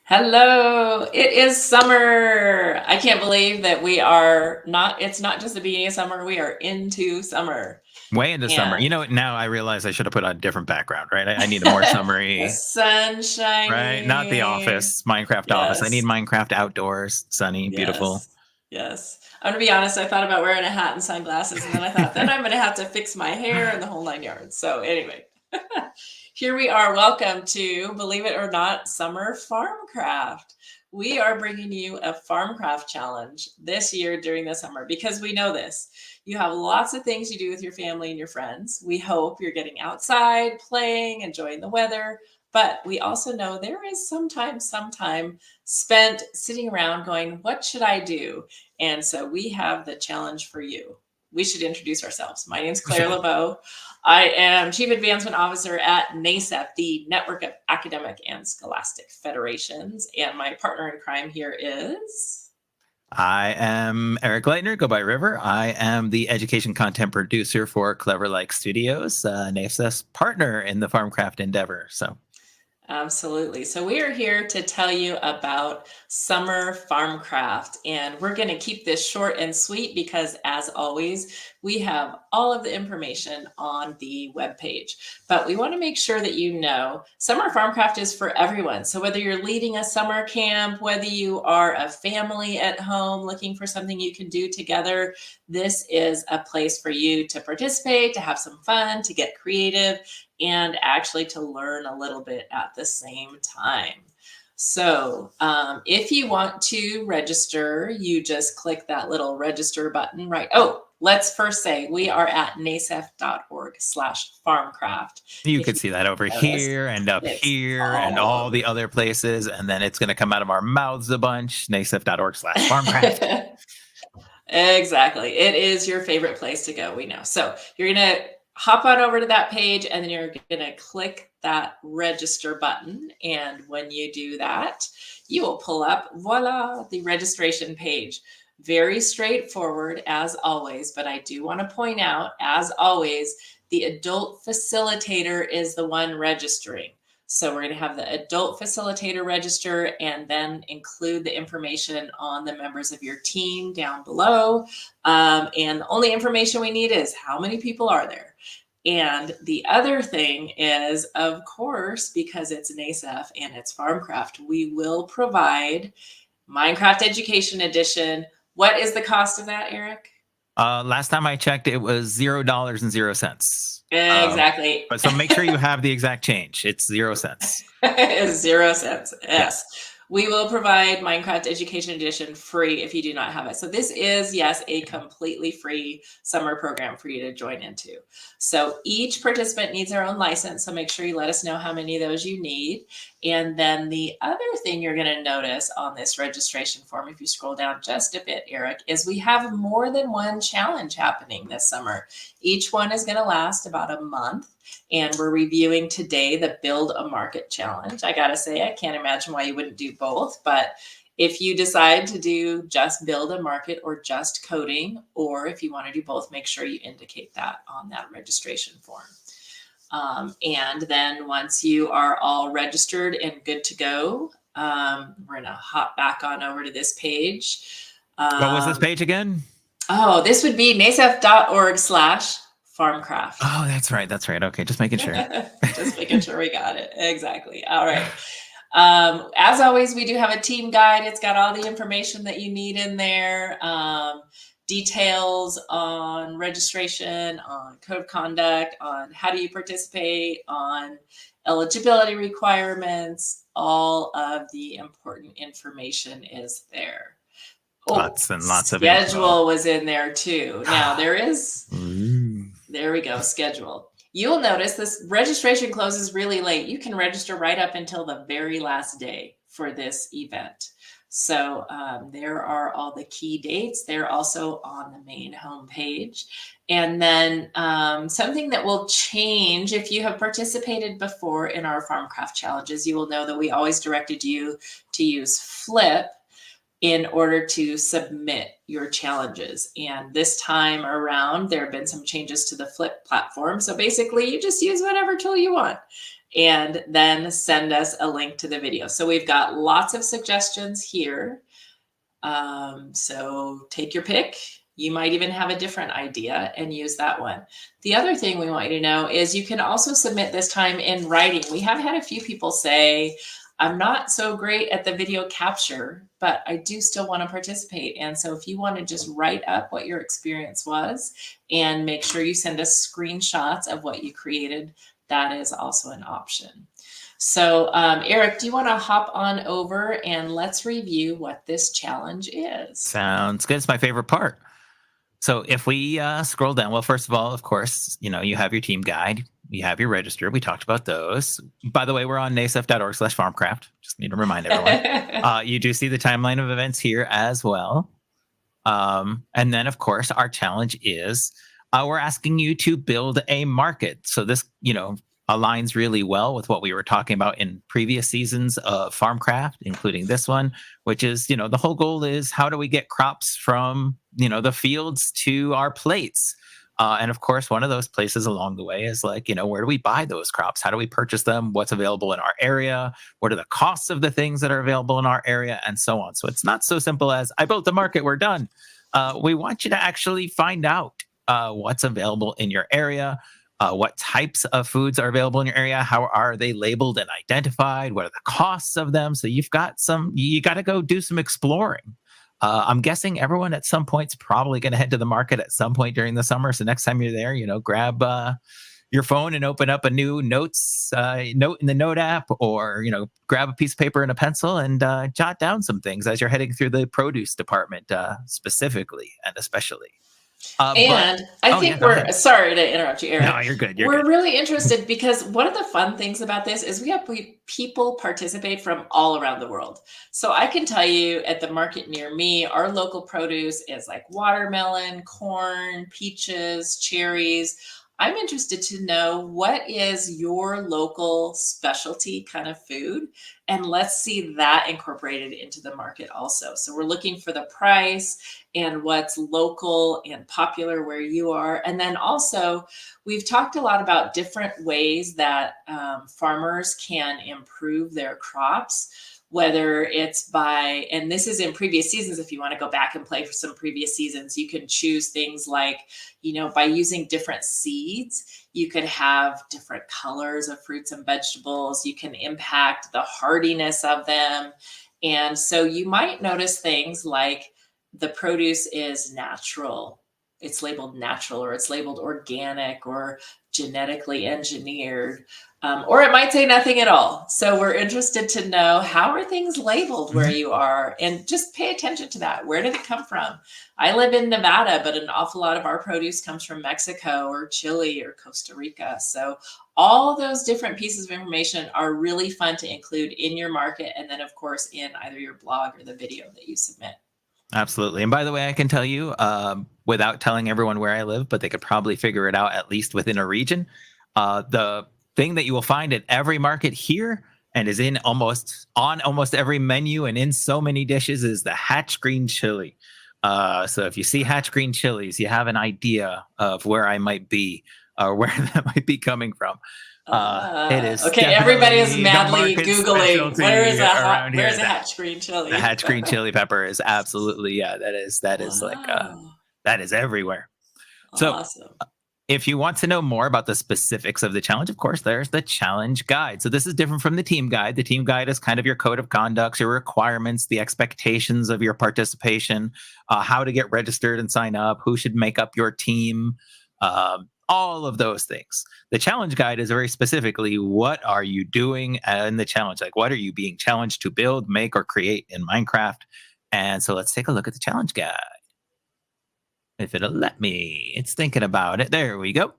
Hello, it is summer. I can't believe that it's not just the beginning of summer, we are into summer. Way into summer. And Now I realize I should have put on a different background, right? I need a more the summery, sun right? Not the shining. office, Minecraft office. I need Yes, Minecraft outdoors, sunny, beautiful. yes, yes. I'm gonna be honest, I thought about wearing a hat and sunglasses, and then I thought, then I'm gonna have to fix my hair and the whole nine yards. So anyway, here we are. Welcome to, believe it or not, Summer Farmcraft. We are bringing you a Farmcraft challenge this year during the summer because we know this. You have lots of things you do with your family and your friends. We hope you're getting outside, playing, enjoying the weather. But we also know there is sometimes some time spent sitting around going, what should I do? And so we have the challenge for you. We should introduce ourselves. My name is Claire LeBeau. I am Chief Advancement Officer at NACEF, the Network of Academic and Scholastic Federations. And my partner in crime here is... I am Eric Leitner, go by River. I am the education content producer for Clever Like Studios, NACEF's partner in the Farmcraft endeavor. So Absolutely. So we are here to tell you about Summer Farmcraft, and we're going to keep this short and sweet because, as always, we have all of the information on the webpage. But we want to make sure that you know Summer Farmcraft is for everyone. So whether you're leading a summer camp, whether you are a family at home looking for something you can do together, this is a place for you to participate, to have some fun, to get creative, and actually to learn a little bit at the same time. So if you want to register, you just click that little register button, right? Oh, let's first say we are at nacef.org/farmcraft. you If could you see that over notice, here and up it's here and all all over. the other places. And then it's going to come out of our mouths a bunch, nacef.org/farmcraft. Exactly. It is your favorite place to go. We know. So you're going to hop on over to that page and then you're going to click that register button. And when you do that, you will pull up, voila, the registration page. Very straightforward as always. But I do want to point out, as always, the adult facilitator is the one registering. So we're going to have the adult facilitator register and then include the information on the members of your team down below. And the only information we need is how many people are there. And the other thing is, of course, because it's NACEF and it's Farmcraft, we will provide Minecraft Education Edition. What is the cost of that, Eric? Last time I checked, it was $0.00. Exactly. But so make sure you have the exact change. It's 0 cents. 0 cents. Yes. Yeah. We will provide Minecraft Education Edition free if you do not have it. So this is, yes, a completely free summer program for you to join into. So each participant needs their own license. So make sure you let us know how many of those you need. And then the other thing you're going to notice on this registration form, if you scroll down just a bit, Eric, is we have more than one challenge happening this summer. Each one is going to last about a month. And we're reviewing today the Build a Market Challenge. I got to say, I can't imagine why you wouldn't do both. But if you decide to do just Build a Market or just coding, or if you want to do both, make sure you indicate that on that registration form. And then once you are all registered and good to go, we're going to hop back on over to this page. What was this page again? Oh, this would be nacef.org/farmcraft. Oh, that's right. That's right. Okay, just making sure. Just making sure we got it. Exactly. All right. As always, we do have a team guide. It's got all the information that you need in there. Details on registration, on code of conduct, on how do you participate, on eligibility requirements. All of the important information is there. Lots and lots of schedule was in there too. Now there is, there we go, schedule. You'll notice this registration closes really late. You can register right up until the very last day for this event. So there are all the key dates. They're also on the main homepage. And then something that will change, if you have participated before in our Farmcraft challenges, you will know that we always directed you to use Flip. in order to submit your challenges. And this time around, there have been some changes to the Flip platform. So basically, you just use whatever tool you want and then send us a link to the video. So we've got lots of suggestions here. So take your pick. You might even have a different idea and use that one. The other thing we want you to know is you can also submit this time in writing. We have had a few people say, I'm not so great at the video capture, but I do still want to participate. And so if you want to just write up what your experience was and make sure you send us screenshots of what you created, that is also an option. So Eric, do you want to hop on over and let's review what this challenge is? Sounds good. It's my favorite part. So if we scroll down, well, first of all, of course, you have your team guide, you have your register. We talked about those. By the way, we're on nasef.org/farmcraft. Just need to remind everyone. You do see the timeline of events here as well. And then, of course, our challenge is we're asking you to build a market. So this, aligns really well with what we were talking about in previous seasons of Farmcraft, including this one, which is, the whole goal is how do we get crops from, the fields to our plates? And of course, one of those places along the way is like, where do we buy those crops? How do we purchase them? What's available in our area? What are the costs of the things that are available in our area? And so on. So it's not so simple as I built the market, we're done. We want you to actually find out what's available in your area. What types of foods are available in your area? How are they labeled and identified? What are the costs of them? So you got to go do some exploring. I'm guessing everyone at some point is probably going to head to the market at some point during the summer. So next time you're there, grab your phone and open up a new note in the note app, or, grab a piece of paper and a pencil and jot down some things as you're heading through the produce department specifically and especially. I think we're sorry to interrupt you, Eric. No, you're good. We're really interested because one of the fun things about this is we have people participate from all around the world. So I can tell you at the market near me, our local produce is like watermelon, corn, peaches, cherries. I'm interested to know what is your local specialty kind of food, and let's see that incorporated into the market also. So we're looking for the price and what's local and popular where you are. And then also we've talked a lot about different ways that farmers can improve their crops, whether it's by, and this is in previous seasons, if you want to go back and play for some previous seasons, you can choose things like, by using different seeds, you could have different colors of fruits and vegetables. You can impact the hardiness of them. And so you might notice things like the produce is natural. It's labeled natural, or it's labeled organic, or genetically engineered, or it might say nothing at all. So we're interested to know, how are things labeled where you are, and just pay attention to that. Where did it come from? I live in Nevada, but an awful lot of our produce comes from Mexico or Chile or Costa Rica. So all those different pieces of information are really fun to include in your market, and then of course in either your blog or the video that you submit. Absolutely. And by the way, I can tell you, without telling everyone where I live, but they could probably figure it out at least within a region. The thing that you will find at every market here and is on almost every menu and in so many dishes is the hatch green chili. So if you see hatch green chilies, you have an idea of where I might be or where that might be coming from. It is okay. Everybody is madly Googling where's a hatch green chili. The hatch green chili pepper is absolutely, that is like that is everywhere. Awesome. So if you want to know more about the specifics of the challenge, of course, there's the challenge guide. So this is different from the team guide. The team guide is kind of your code of conduct, your requirements, the expectations of your participation, how to get registered and sign up, who should make up your team, all of those things. The challenge guide is very specifically, what are you doing in the challenge? Like, what are you being challenged to build, make, or create in Minecraft? And so let's take a look at the challenge guide. If it'll let me, it's thinking about it. There we go.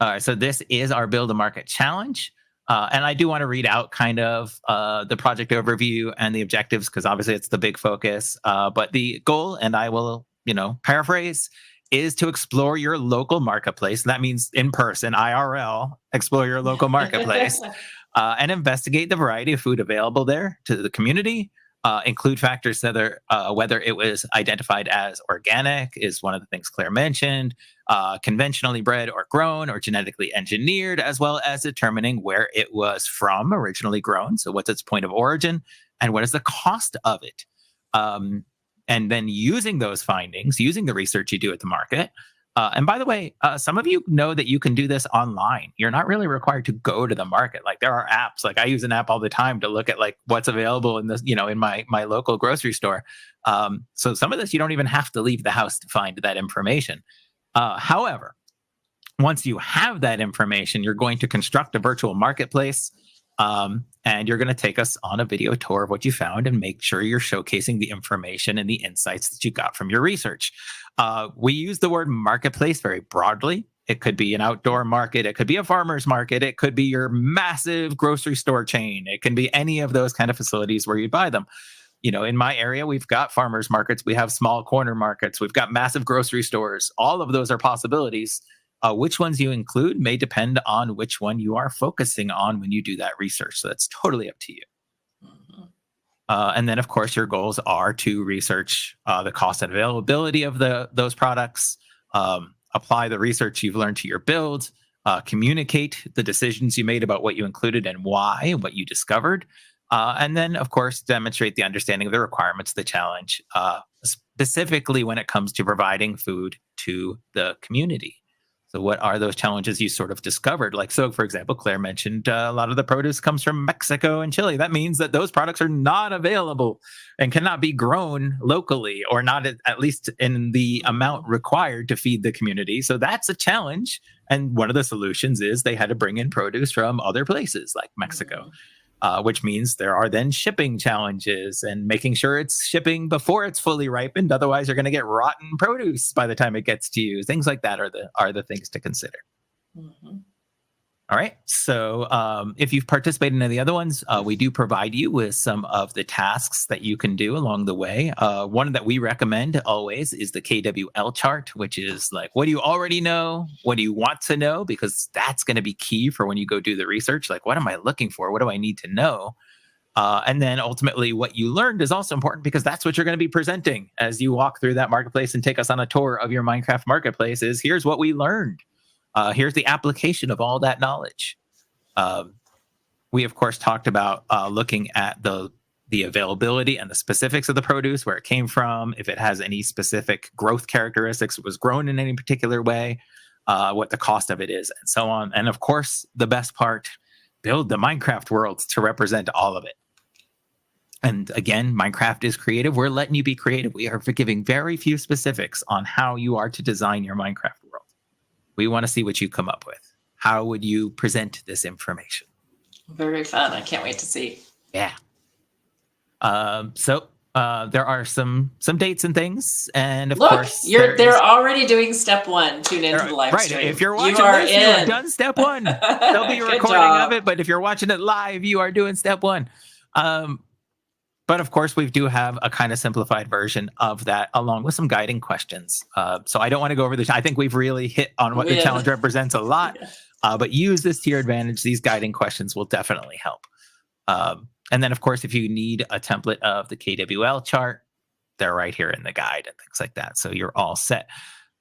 All right, so this is our Build a Market challenge. And I do want to read out kind of the project overview and the objectives, because obviously it's the big focus. But the goal, and I will, paraphrase, is to explore your local marketplace. And that means in person, IRL, explore your local marketplace and investigate the variety of food available there to the community. include factors that are whether it was identified as organic is one of the things Claire mentioned, conventionally bred or grown or genetically engineered, as well as determining where it was from originally grown. So what's its point of origin and what is the cost of it? And then using those findings, using the research you do at the market. And by the way, some of you know that you can do this online. You're not really required to go to the market. Like there are apps, like I use an app all the time to look at like what's available in this, in my local grocery store. So some of this, you don't even have to leave the house to find that information. However, once you have that information, you're going to construct a virtual marketplace. And you're going to take us on a video tour of what you found and make sure you're showcasing the information and the insights that you got from your research. We use the word marketplace very broadly. It could be an outdoor market. It could be a farmer's market. It could be your massive grocery store chain. It can be any of those kind of facilities where you buy them. In my area, we've got farmers markets. We have small corner markets. We've got massive grocery stores. All of those are possibilities. Which ones you include may depend on which one you are focusing on when you do that research. So that's totally up to you. Mm-hmm. And then, of course, your goals are to research the cost and availability of those products, apply the research you've learned to your build, communicate the decisions you made about what you included and why, what you discovered. And then, of course, demonstrate the understanding of the requirements of the challenge, specifically when it comes to providing food to the community. So what are those challenges you sort of discovered? Like, so for example, Claire mentioned a lot of the produce comes from Mexico and Chile. That means that those products are not available and cannot be grown locally, or not at least in the amount required to feed the community. So that's a challenge. And one of the solutions is they had to bring in produce from other places like Mexico. Which means there are then shipping challenges and making sure it's shipping before it's fully ripened. Otherwise, you're going to get rotten produce by the time it gets to you. Things like that are the things to consider. Mm-hmm. All right. So if you've participated in any of the other ones, we do provide you with some of the tasks that you can do along the way. One that we recommend always is the KWL chart, which is like, what do you already know? What do you want to know? Because that's going to be key for when you go do the research. Like, what am I looking for? What do I need to know? And then ultimately what you learned is also important because that's what you're going to be presenting as you walk through that marketplace and take us on a tour of your Minecraft marketplace is here's what we learned. Here's the application of all that knowledge. We, of course, talked about looking at the availability and the specifics of the produce, where it came from, if it has any specific growth characteristics, it was grown in any particular way, what the cost of it is, and so on. And, of course, the best part, build the Minecraft world to represent all of it. And, again, Minecraft is creative. We're letting you be creative. We are giving very few specifics on how you are to design your Minecraft world. We want to see what you come up with. How would you present this information? Very fun. I can't wait to see. Yeah. So there are some dates and things, and of course, they're already doing step one. Tune into the live stream. Right. If you're watching this, you have done step one. There'll be a recording of it, but if you're watching it live, you are doing step one. But of course, we do have a kind of simplified version of that, along with some guiding questions. So I don't want to go over this. I think we've really hit on what the challenge represents a lot. Yeah. But use this to your advantage. These guiding questions will definitely help. And then, of course, if you need a template of the KWL chart, they're right here in the guide and things like that. So you're all set.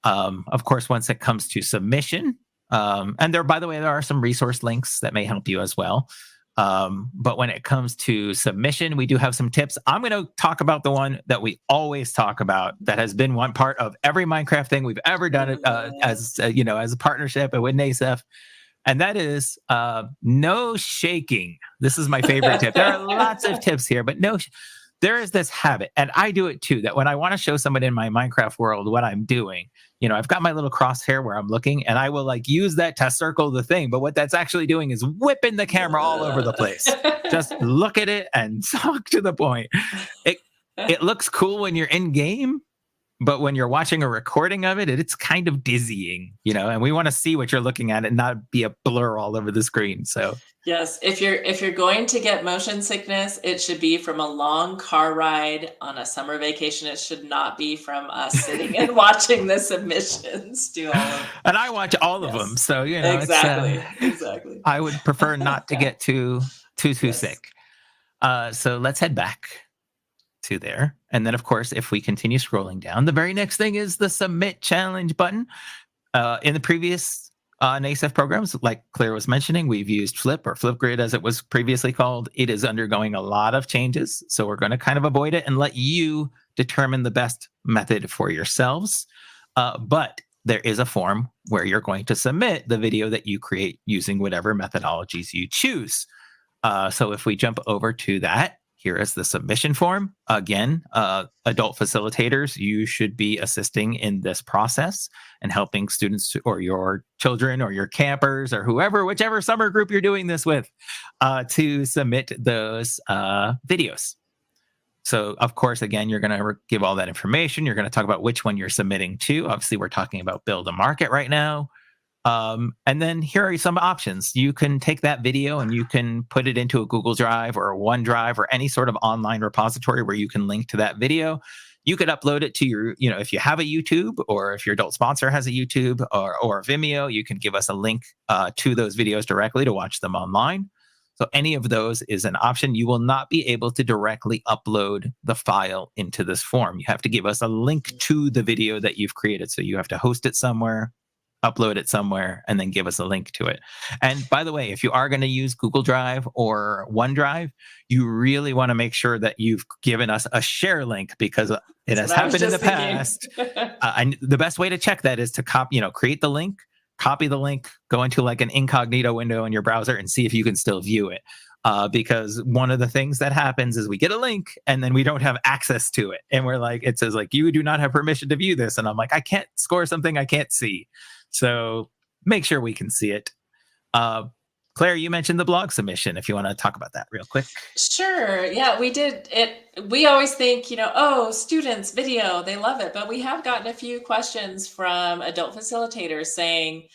Of course, once it comes to submission, and there, by the way, there are some resource links that may help you as well. But when it comes to submission, we do have some tips. I'm going to talk about the one that we always talk about that has been one part of every Minecraft thing we've ever done as a partnership with NASEF. And that is no shaking. This is my favorite tip. There are lots of tips here, but there is this habit, and I do it too, that when I want to show someone in my Minecraft world what I'm doing, I've got my little crosshair where I'm looking, and I will use that to circle the thing. But what that's actually doing is whipping the camera all over the place. Just look at it and talk to the point. It looks cool when you're in game, but when you're watching a recording of it, it's kind of dizzying, and we want to see what you're looking at and not be a blur all over the screen. So yes, if you're going to get motion sickness, it should be from a long car ride on a summer vacation. It should not be from us sitting and watching the submissions do all of them. And I watch all of them. So, exactly. I would prefer not to get too sick. So let's head back. to there. And then, of course, if we continue scrolling down, the very next thing is the submit challenge button. In the previous NASEF programs, like Claire was mentioning, we've used Flip or Flipgrid as it was previously called. It is undergoing a lot of changes. So we're going to kind of avoid it and let you determine the best method for yourselves. But there is a form where you're going to submit the video that you create using whatever methodologies you choose. So if we jump over to that, here is the submission form. Again, adult facilitators, you should be assisting in this process and helping students or your children or your campers or whoever, whichever summer group you're doing this with, to submit those videos. So, of course, again, you're going to give all that information. You're going to talk about which one you're submitting to. Obviously, we're talking about Build a Market right now. And then here are some options. You can take that video and you can put it into a Google Drive or a OneDrive or any sort of online repository where you can link to that video. You could upload it to your, if you have a YouTube or if your adult sponsor has a YouTube or Vimeo, you can give us a link to those videos directly to watch them online. So any of those is an option. You will not be able to directly upload the file into this form. You have to give us a link to the video that you've created. So you have to host it somewhere, upload it somewhere, and then give us a link to it. And by the way, if you are going to use Google Drive or OneDrive, you really want to make sure that you've given us a share link because it has happened in the past. And the best way to check that is to create the link, copy the link, go into like an incognito window in your browser and see if you can still view it. Because one of the things that happens is we get a link and then we don't have access to it. And we're like, it says like, you do not have permission to view this. And I'm like, I can't score something I can't see. So make sure we can see it. Claire, you mentioned the blog submission. If you want to talk about that real quick. Sure. Yeah, we did it. We always think, students, video, they love it. But we have gotten a few questions from adult facilitators saying,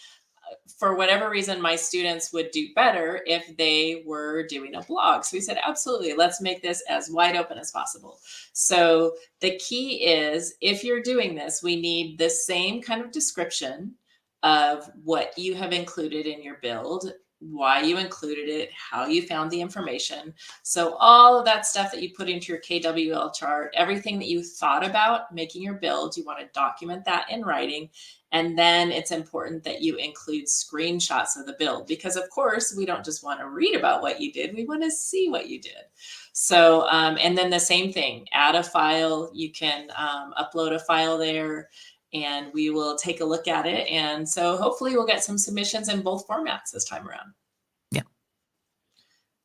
for whatever reason, my students would do better if they were doing a blog. So we said, absolutely, let's make this as wide open as possible. So the key is, if you're doing this, we need the same kind of description of what you have included in your build, why you included it, how you found the information. So all of that stuff that you put into your KWL chart, everything that you thought about making your build, you want to document that in writing. And then it's important that you include screenshots of the build, because of course we don't just want to read about what you did, we want to see what you did. So, and then the same thing, add a file, you can upload a file there, and we will take a look at it. And so hopefully we'll get some submissions in both formats this time around. Yeah.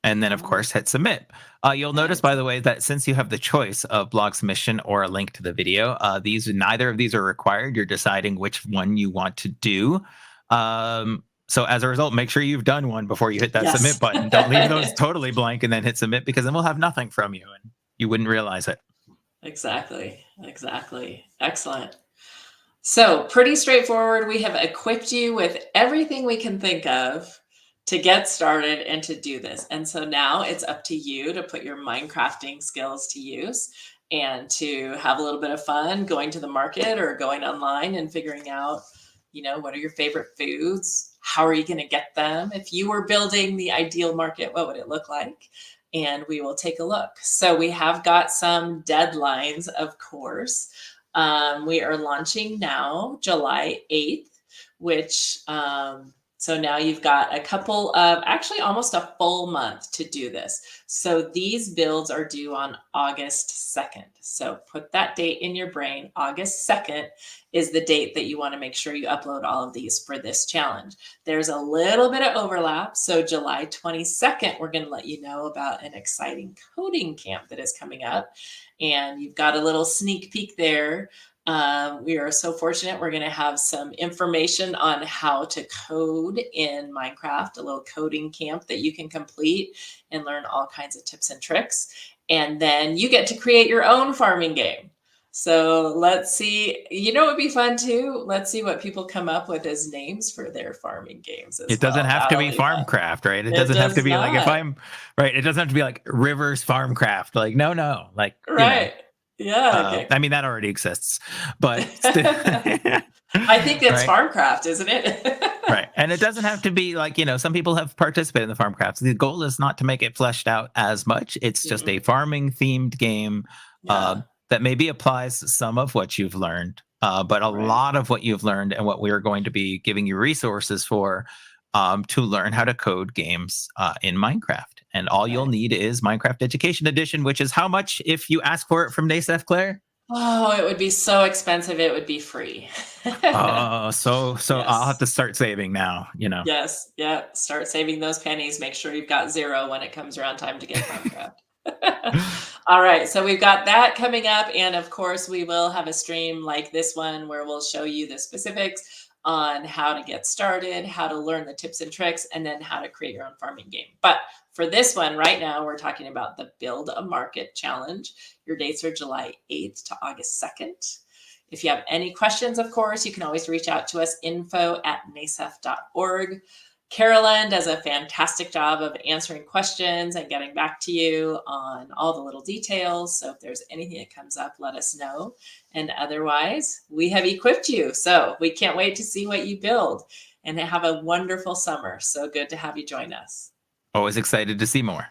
And then, of course, hit submit. You'll notice, by the way, that since you have the choice of blog submission or a link to the video, neither of these are required. You're deciding which one you want to do. So as a result, make sure you've done one before you hit that submit button. Don't leave those totally blank and then hit submit, because then we'll have nothing from you and you wouldn't realize it. Exactly. Excellent. So pretty straightforward. We have equipped you with everything we can think of to get started and to do this. And so now it's up to you to put your Minecrafting skills to use and to have a little bit of fun going to the market or going online and figuring out, what are your favorite foods? How are you going to get them? If you were building the ideal market, what would it look like? And we will take a look. So we have got some deadlines, of course. We are launching now, July 8th, which, so now you've got a couple of, actually almost a full month to do this. So these builds are due on August 2nd. So put that date in your brain. August 2nd is the date that you want to make sure you upload all of these for this challenge. There's a little bit of overlap. So July 22nd, we're going to let you know about an exciting coding camp that is coming up. And you've got a little sneak peek there. We are so fortunate. We're going to have some information on how to code in Minecraft, a little coding camp that you can complete and learn all kinds of tips and tricks. And then you get to create your own farming game. So let's see, it would be fun too. Let's see what people come up with as names for their farming games. It doesn't have to be Farmcraft, right? It doesn't have to be like, it doesn't have to be like Rivers Farmcraft. Like, no, like, right. Yeah. I mean, that already exists, but I think it's Farmcraft, isn't it? Right. And it doesn't have to be like, some people have participated in the Farmcraft. The goal is not to make it fleshed out as much. It's just a farming themed game Yeah. that maybe applies some of what you've learned, but a Right. lot of what you've learned and what we're going to be giving you resources for to learn how to code games in Minecraft. And all you'll Right. need is Minecraft Education Edition, which is how much if you ask for it from NASEF, Claire? Oh, it would be so expensive. It would be free. Oh, so I'll have Yes. to start saving now, you know. Yes. Yeah. Start saving those pennies. Make sure you've got 0 when it comes around time to get Farmcraft. All right. So we've got that coming up. And of course, we will have a stream like this one where we'll show you the specifics on how to get started, how to learn the tips and tricks, and then how to create your own farming game. But for this one right now, we're talking about the Build a Market Challenge. Your dates are July 8th to August 2nd. If you have any questions, of course, you can always reach out to us, info@nasef.org. Carolyn does a fantastic job of answering questions and getting back to you on all the little details. So if there's anything that comes up, let us know. And otherwise, we have equipped you. So we can't wait to see what you build and have a wonderful summer. So good to have you join us. Always excited to see more.